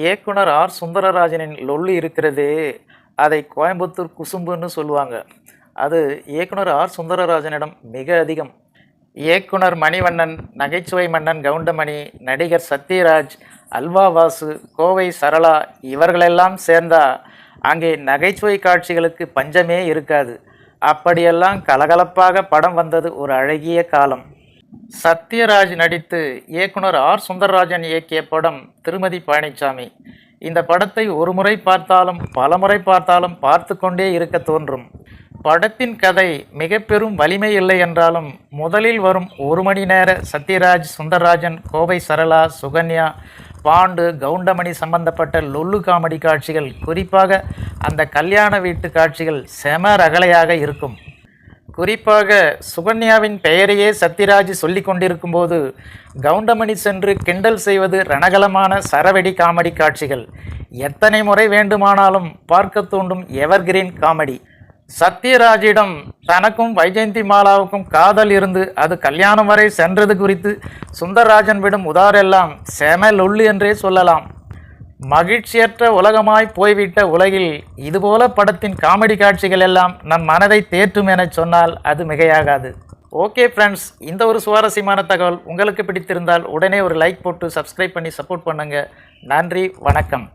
இயக்குனர் ஆர் சுந்தரராஜனின் லொல்லு இருக்கிறதே, அதை கோயம்புத்தூர் குசும்புன்னு சொல்லுவாங்க. அது இயக்குனர் ஆர் சுந்தரராஜனிடம் மிக அதிகம். இயக்குனர் மணிவண்ணன், நகைச்சுவை மன்னன் கவுண்டமணி, நடிகர் சத்யராஜ், அல்வா வாசு, கோவை சரளா இவர்களெல்லாம் சேர்ந்தா அங்கே நகைச்சுவை காட்சிகளுக்கு பஞ்சமே இருக்காது. அப்படியெல்லாம் கலகலப்பாக படம் வந்தது ஒரு அழகிய காலம். சத்யராஜ் நடித்து இயக்குனர் ஆர் சுந்தரராஜன் இயக்கிய படம் திருமதி பழனிசாமி. இந்த படத்தை ஒரு முறை பார்த்தாலும் பல முறை பார்த்தாலும் பார்த்து கொண்டே இருக்க தோன்றும். படத்தின் கதை மிக பெரும் வலிமை இல்லை என்றாலும் முதலில் வரும் ஒரு மணி நேர சத்யராஜ், சுந்தரராஜன், கோவை சரளா, சுகன்யா, பாண்டு, கவுண்டமணி சம்பந்தப்பட்ட லொல்லு காமெடி காட்சிகள், குறிப்பாக அந்த கல்யாண வீட்டு காட்சிகள் செம ரகலையாக இருக்கும். குறிப்பாக சுகன்யாவின் பெயரையே சத்யராஜ் சொல்லி கொண்டிருக்கும் போது கவுண்டமணி சென்று கிண்டல் செய்வது ரணகலமான சரவெடி காமெடி காட்சிகள். எத்தனை முறை வேண்டுமானாலும் பார்க்க தூண்டும் எவர்கிரீன் காமெடி. சத்யராஜிடம் தனக்கும் வைஜெயந்தி மாலாவுக்கும் காதல் இருந்து அது கல்யாணம் வரை சென்றது குறித்து சுந்தரராஜன் விடும் உதாரெல்லாம் செம லொல்லு என்றே சொல்லலாம். மகிழ்ச்சியற்ற உலகமாய் போய்விட்ட உலகில் இதுபோல படத்தின் காமெடி காட்சிகள் எல்லாம் நம் மனதை தேற்றும் என சொன்னால் அது மிகையாகாது. ஓகே ஃப்ரெண்ட்ஸ், இந்த ஒரு சுவாரஸ்யமான தகவல் உங்களுக்கு பிடித்திருந்தால் உடனே ஒரு லைக் போட்டு சப்ஸ்கிரைப் பண்ணி சப்போர்ட் பண்ணுங்கள். நன்றி, வணக்கம்.